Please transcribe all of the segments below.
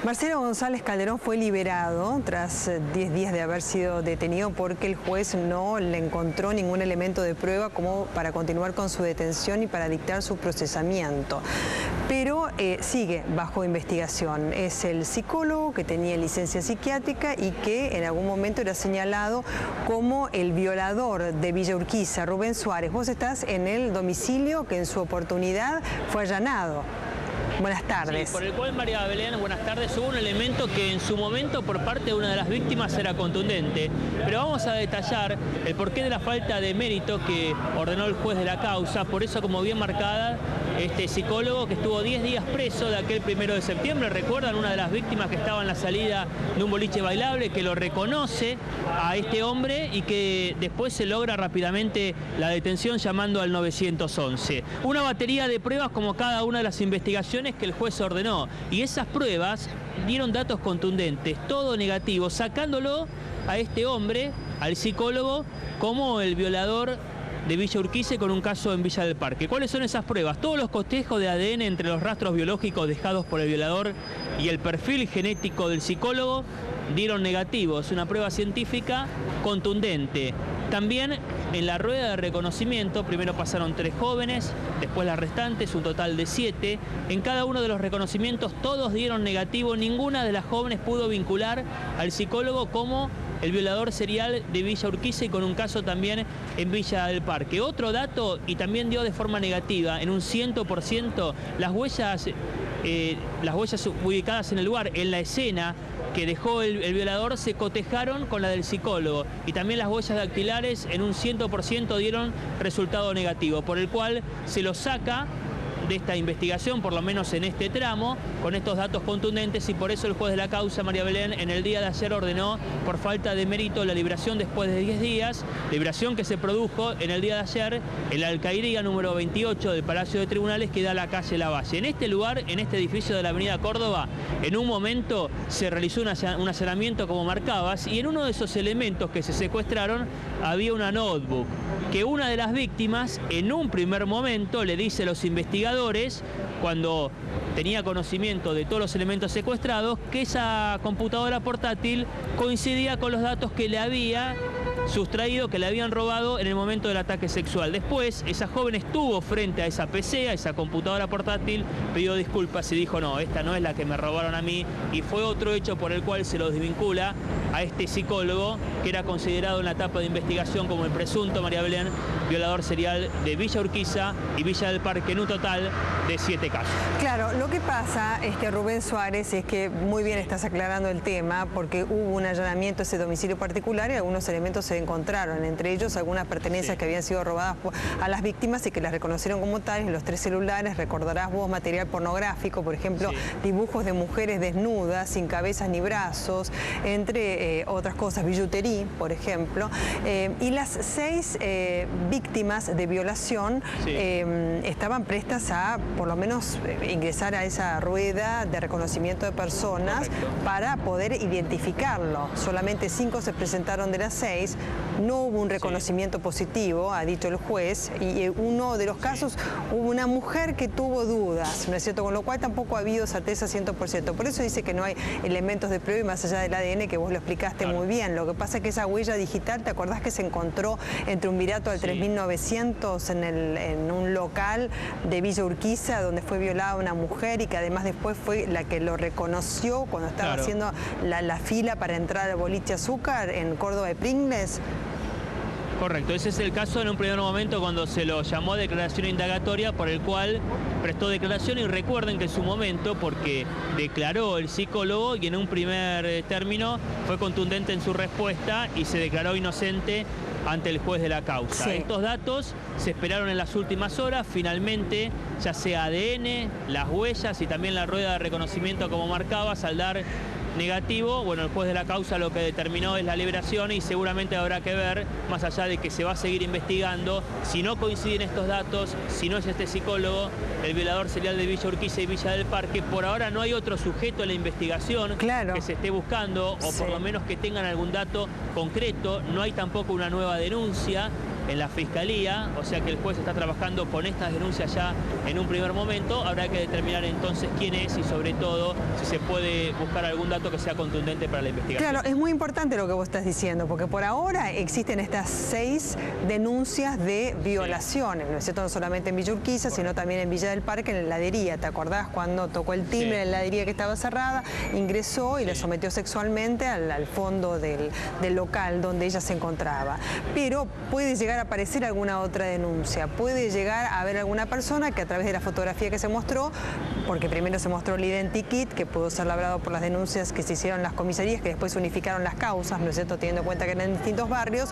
Marcelo González Calderón fue liberado tras 10 días de haber sido detenido porque el juez no le encontró ningún elemento de prueba como para continuar con su detención y para dictar su procesamiento. Pero sigue bajo investigación. Es el psicólogo que tenía licencia psiquiátrica y que en algún momento era señalado como el violador de Villa Urquiza, Rubén Suárez. Vos estás en el domicilio que en su oportunidad fue allanado. Buenas tardes. Sí, por el cual, María Belén, buenas tardes, hubo un elemento que en su momento por parte de una de las víctimas era contundente, pero vamos a detallar el porqué de la falta de mérito que ordenó el juez de la causa. Por eso, como bien marcada, este psicólogo que estuvo 10 días preso de aquel 1 de septiembre, recuerdan, una de las víctimas que estaba en la salida de un boliche bailable, que lo reconoce a este hombre y que después se logra rápidamente la detención llamando al 911. Una batería de pruebas como cada una de las investigaciones que el juez ordenó, y esas pruebas dieron datos contundentes, todo negativo, sacándolo a este hombre, al psicólogo, como el violador de Villa Urquiza con un caso en Villa del Parque. ¿Cuáles son esas pruebas? Todos los cotejos de ADN entre los rastros biológicos dejados por el violador y el perfil genético del psicólogo dieron negativos, una prueba científica contundente. También en la rueda de reconocimiento, primero pasaron 3 jóvenes, después las restantes, un total de 7. En cada uno de los reconocimientos todos dieron negativo, ninguna de las jóvenes pudo vincular al psicólogo como el violador serial de Villa Urquiza y con un caso también en Villa del Parque. Otro dato, y también dio de forma negativa, en un 100%, las huellas ubicadas en el lugar, en la escena que dejó el violador, se cotejaron con la del psicólogo, y también las huellas dactilares en un 100% dieron resultado negativo, por el cual se lo saca de esta investigación, por lo menos en este tramo, con estos datos contundentes, y por eso el juez de la causa, María Belén, en el día de ayer ordenó por falta de mérito la liberación después de 10 días, liberación que se produjo en el día de ayer en la alcaldía número 28 del Palacio de Tribunales, que da a la calle Lavalle. En este lugar, en este edificio de la avenida Córdoba, en un momento se realizó un allanamiento como marcabas, y en uno de esos elementos que se secuestraron había una notebook que una de las víctimas en un primer momento le dice a los investigadores, cuando tenía conocimiento de todos los elementos secuestrados, que esa computadora portátil coincidía con los datos que le había sustraído, que le habían robado en el momento del ataque sexual. Después, esa joven estuvo frente a esa PC, a esa computadora portátil, pidió disculpas y dijo: no, esta no es la que me robaron a mí, y fue otro hecho por el cual se los desvincula a este psicólogo, que era considerado en la etapa de investigación como el presunto, María Belén, violador serial de Villa Urquiza y Villa del Parque, en un total de 7 casos. Claro, lo que pasa, Rubén Suárez, es que muy bien estás aclarando el tema, porque hubo un allanamiento a ese domicilio particular y algunos elementos se encontraron, entre ellos algunas pertenencias que habían sido robadas a las víctimas y que las reconocieron como tales. Los 3 celulares, recordarás vos, material pornográfico, por ejemplo, dibujos de mujeres desnudas, sin cabezas ni brazos, entre otras cosas, billutería, por ejemplo, y las 6 víctimas de violación estaban prestas a, por lo menos, ingresar a esa rueda de reconocimiento de personas para poder identificarlo. Solamente 5 se presentaron de las 6, no hubo un reconocimiento positivo, ha dicho el juez, y en uno de los casos hubo una mujer que tuvo dudas, ¿no es cierto? Con lo cual tampoco ha habido certeza 100%. Por eso dice que no hay elementos de prueba, y más allá del ADN, que vos lo explicaste muy bien. Lo que pasa es que esa huella digital, ¿te acordás que se encontró en Triunvirato al 3900 en un local de Villa Urquiza, donde fue violada una mujer y que además después fue la que lo reconoció cuando estaba haciendo la fila para entrar al boliche Azúcar en Córdoba de Pringles? Correcto, ese es el caso en un primer momento cuando se lo llamó a declaración indagatoria, por el cual prestó declaración, y recuerden que en su momento, porque declaró el psicólogo y en un primer término fue contundente en su respuesta y se declaró inocente ante el juez de la causa. Estos datos se esperaron en las últimas horas, finalmente, ya sea ADN, las huellas y también la rueda de reconocimiento como marcabas, al dar negativo, bueno, el juez de la causa lo que determinó es la liberación, y seguramente habrá que ver, más allá de que se va a seguir investigando, si no coinciden estos datos, si no es este psicólogo el violador serial de Villa Urquiza y Villa del Parque. Por ahora no hay otro sujeto en la investigación que se esté buscando, o por lo menos que tengan algún dato concreto. No hay tampoco una nueva denuncia. en la Fiscalía, o sea que el juez está trabajando con estas denuncias ya en un primer momento. Habrá que determinar entonces quién es y sobre todo si se puede buscar algún dato que sea contundente para la investigación. Claro, es muy importante lo que vos estás diciendo, porque por ahora existen estas 6 denuncias de violaciones, ¿no es cierto? No solamente en Villa Urquiza, sino también en Villa del Parque, en la heladería. ¿Te acordás cuando tocó el timbre de la heladería que estaba cerrada, ingresó y le sometió sexualmente al fondo del local donde ella se encontraba? Pero puede llegar a aparecer alguna otra denuncia, puede llegar a haber alguna persona que a través de la fotografía que se mostró, porque primero se mostró el identikit, que pudo ser labrado por las denuncias que se hicieron en las comisarías, que después unificaron las causas, ¿no es cierto?, teniendo en cuenta que eran en distintos barrios,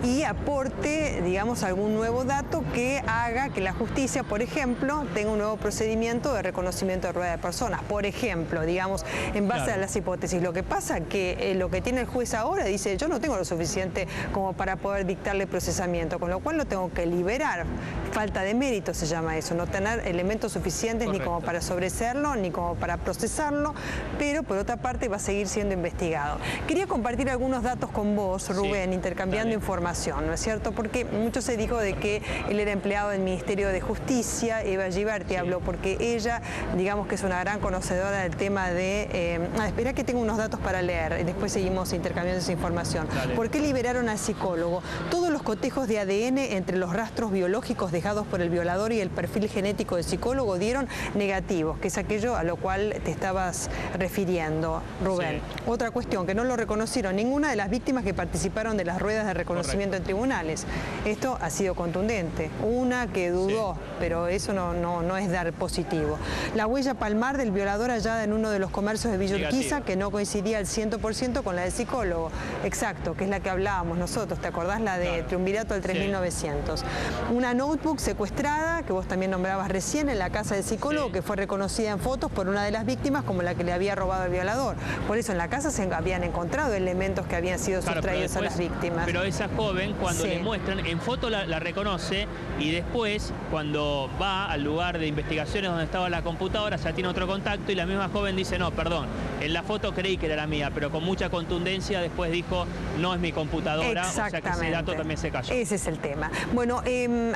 y aporte, digamos, algún nuevo dato que haga que la justicia, por ejemplo, tenga un nuevo procedimiento de reconocimiento de rueda de personas. Por ejemplo, digamos, en base a las hipótesis. Lo que pasa que lo que tiene el juez ahora dice, yo no tengo lo suficiente como para poder dictarle procesamiento, con lo cual lo tengo que liberar. Falta de mérito se llama eso, no tener elementos suficientes ni como para sobreseerlo, ni como para procesarlo, pero por otra parte va a seguir siendo investigado. Quería compartir algunos datos con vos, Rubén, intercambiando información, ¿no es cierto? Porque mucho se dijo de que él era empleado del Ministerio de Justicia. Eva Giberti habló porque ella, digamos que es una gran conocedora del tema de... espera que tengo unos datos para leer y después seguimos intercambiando esa información. Dale. ¿Por qué liberaron al psicólogo? Todos los cotejos de ADN entre los rastros biológicos dejados por el violador y el perfil genético del psicólogo dieron negativos, que es aquello a lo cual te estabas refiriendo, Rubén. Otra cuestión, que no lo reconocieron ninguna de las víctimas que participaron de las ruedas de reconocimiento en tribunales. Esto ha sido contundente. Una que dudó, pero eso no es dar positivo. La huella palmar del violador hallada en uno de los comercios de Villa Urquiza, que no coincidía al 100% con la del psicólogo. Exacto, que es la que hablábamos nosotros, ¿te acordás? La de Triunvirato al 3900. Una notebook secuestrada, que vos también nombrabas recién, en la casa del psicólogo, que fue reconocida en fotos por una de las víctimas como la que le había robado el violador. Por eso en la casa se habían encontrado elementos que habían sido sustraídos a las víctimas. Pero esa joven, cuando le muestran, en foto la reconoce y después, cuando va al lugar de investigaciones donde estaba la computadora, ya tiene otro contacto y la misma joven dice, no, perdón, en la foto creí que era la mía, pero con mucha contundencia después dijo, no es mi computadora, o sea que ese dato también se cayó. Ese es el tema. Bueno,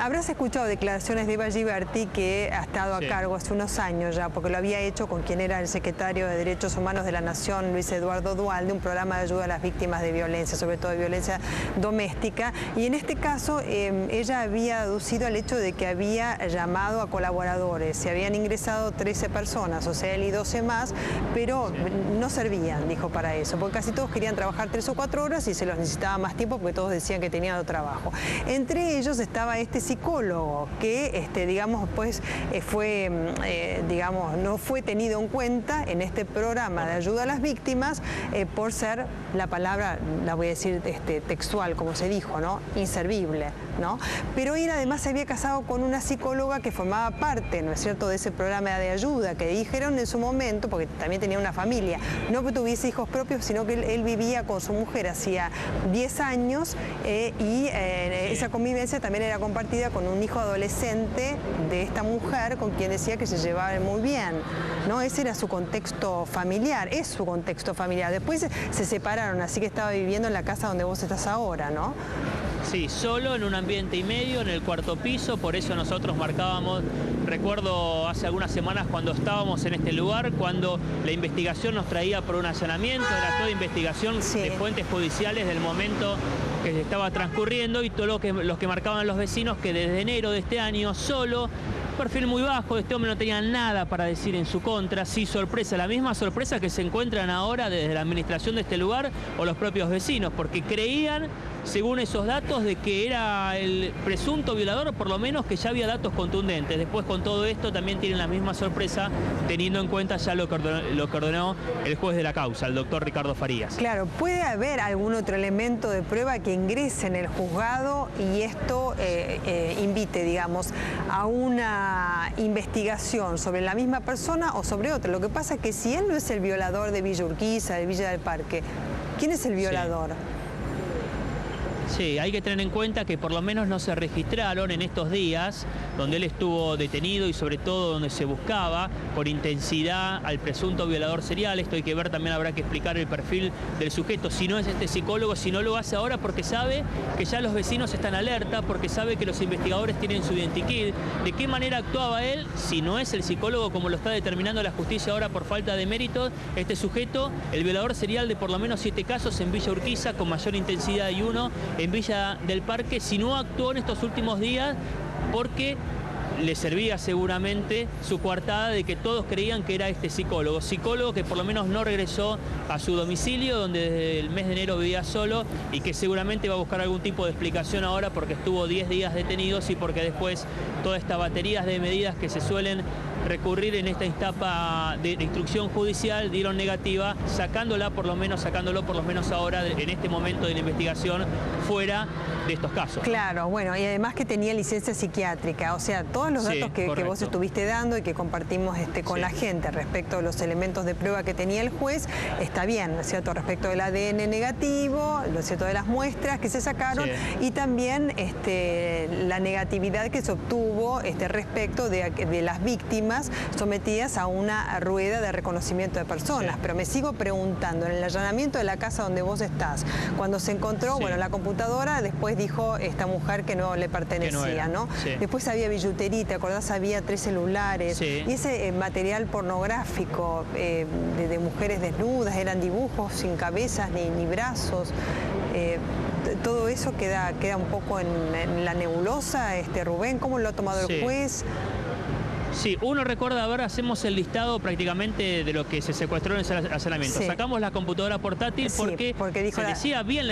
habrás escuchado declaraciones de Eva Giberti, que ha estado a cargo hace unos años ya, porque lo había hecho con quien era el secretario de Derechos Humanos de la Nación, Luis Eduardo Duhalde, un programa de ayuda a las víctimas de violencia, sobre todo de violencia doméstica, y en este caso ella había aducido al hecho de que había llamado a colaboradores, se habían ingresado 13 personas, o sea, él y 12 más, pero no servían, dijo, para eso, porque casi todos querían trabajar 3 o 4 horas y se los necesitaba más tiempo porque todos decían que tenían otro trabajo. Entre ellos estaba este psicólogo que, digamos, pues digamos, no fue tenido en cuenta en este programa de ayuda a las víctimas por ser, la palabra, la voy a decir textual, como se dijo, ¿no? Inservible, ¿no? Pero él además se había casado con una psicóloga que formaba parte, ¿no es cierto?, de ese programa de ayuda, que dijeron en su momento, porque también tenía una familia, no que tuviese hijos propios, sino que él vivía con su mujer hacía 10 años y esa convivencia también era compartida con un hijo adolescente de esta mujer con quien decía que se llevaban muy bien, ¿no? Ese era su contexto familiar, es su contexto familiar. Después se separaron, así que estaba viviendo en la casa donde vos estás ahora, ¿no? Sí, solo en un ambiente y medio, en el 4º piso, por eso nosotros marcábamos, recuerdo hace algunas semanas cuando estábamos en este lugar, cuando la investigación nos traía por un allanamiento, era toda investigación de fuentes judiciales del momento que estaba transcurriendo y todo los que marcaban los vecinos que desde enero de este año solo, perfil muy bajo, este hombre no tenía nada para decir en su contra, sí, sorpresa, la misma sorpresa que se encuentran ahora desde la administración de este lugar o los propios vecinos, porque creían, según esos datos, de que era el presunto violador, o por lo menos que ya había datos contundentes. Después, con todo esto, también tienen la misma sorpresa, teniendo en cuenta ya lo que ordenó el juez de la causa, el doctor Ricardo Farías. Claro, ¿puede haber algún otro elemento de prueba que ingrese en el juzgado y esto invite, digamos, a una investigación sobre la misma persona o sobre otra? Lo que pasa es que si él no es el violador de Villa Urquiza, de Villa del Parque, ¿quién es el violador? Sí, hay que tener en cuenta que por lo menos no se registraron en estos días donde él estuvo detenido y sobre todo donde se buscaba con intensidad al presunto violador serial. Esto hay que ver, también habrá que explicar el perfil del sujeto, si no es este psicólogo, si no lo hace ahora porque sabe que ya los vecinos están alerta, porque sabe que los investigadores tienen su identikit. ¿De qué manera actuaba él? Si no es el psicólogo como lo está determinando la justicia ahora por falta de méritos, este sujeto, el violador serial de por lo menos 7 casos en Villa Urquiza con mayor intensidad y uno en Villa del Parque, si no actuó en estos últimos días porque le servía seguramente su coartada de que todos creían que era este psicólogo que por lo menos no regresó a su domicilio, donde desde el mes de enero vivía solo y que seguramente va a buscar algún tipo de explicación ahora porque estuvo 10 días detenidos y porque después todas estas baterías de medidas que se suelen recurrir en esta etapa de instrucción judicial dieron negativa, sacándolo por lo menos ahora, en este momento de la investigación, fuera de estos casos. Claro, bueno, y además que tenía licencia psiquiátrica, o sea, todos los datos que vos estuviste dando y que compartimos con la gente respecto a los elementos de prueba que tenía el juez, está bien, ¿no es cierto?, respecto del ADN negativo, ¿no es cierto?, de las muestras que se sacaron y también la negatividad que se obtuvo respecto de las víctimas sometidas a una rueda de reconocimiento de personas. Pero me sigo preguntando, en el allanamiento de la casa donde vos estás, cuando se encontró, bueno, la computadora, después dijo esta mujer que no le pertenecía, ¿no? Después había billutería, ¿te acordás? Había 3 celulares. Y ese material pornográfico de mujeres desnudas, eran dibujos sin cabezas ni brazos. Todo eso queda un poco en la nebulosa, Rubén. ¿Cómo lo ha tomado el juez? Sí, uno recuerda, ahora hacemos el listado prácticamente de lo que se secuestró en ese allanamiento. Sacamos la computadora portátil porque dijo se decía bien...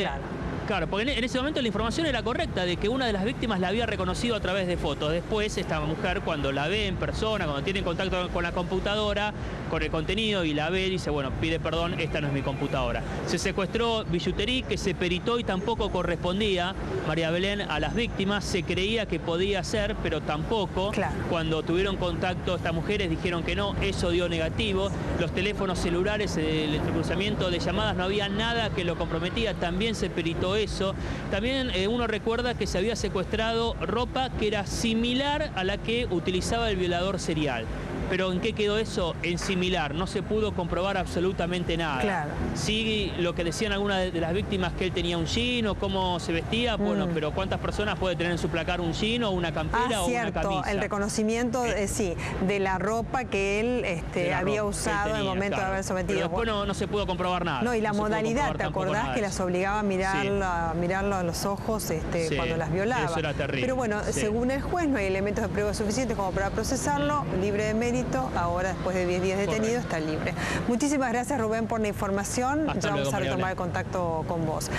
Claro, porque en ese momento la información era correcta, de que una de las víctimas la había reconocido a través de fotos. Después, esta mujer, cuando la ve en persona, cuando tiene contacto con la computadora, con el contenido y la ve, dice, bueno, pide perdón, esta no es mi computadora. Se secuestró billutería que se peritó y tampoco correspondía, María Belén, a las víctimas. Se creía que podía ser, pero tampoco. Cuando tuvieron contacto estas mujeres dijeron que no, eso dio negativo. Los teléfonos celulares, el entrecruzamiento de llamadas, no había nada que lo comprometía, también se peritó eso. También uno recuerda que se había secuestrado ropa que era similar a la que utilizaba el violador serial. Pero ¿en qué quedó eso? En similar, no se pudo comprobar absolutamente nada. Sí, lo que decían algunas de las víctimas, que él tenía un jean o cómo se vestía, bueno, pero ¿cuántas personas puede tener en su placar un jean o una campera o una camisa? El reconocimiento, de la ropa que él había usado en el momento de haber sometido. Pero después no se pudo comprobar nada. No, y la modalidad, ¿te acordás que las obligaba a mirarlo a los ojos cuando las violaba? Eso era terrible. Pero bueno, según el juez no hay elementos de prueba suficientes como para procesarlo, libre de mérito. Ahora, después de 10 días detenido, está libre. Muchísimas gracias, Rubén, por la información. Ya vamos a retomar el contacto con vos.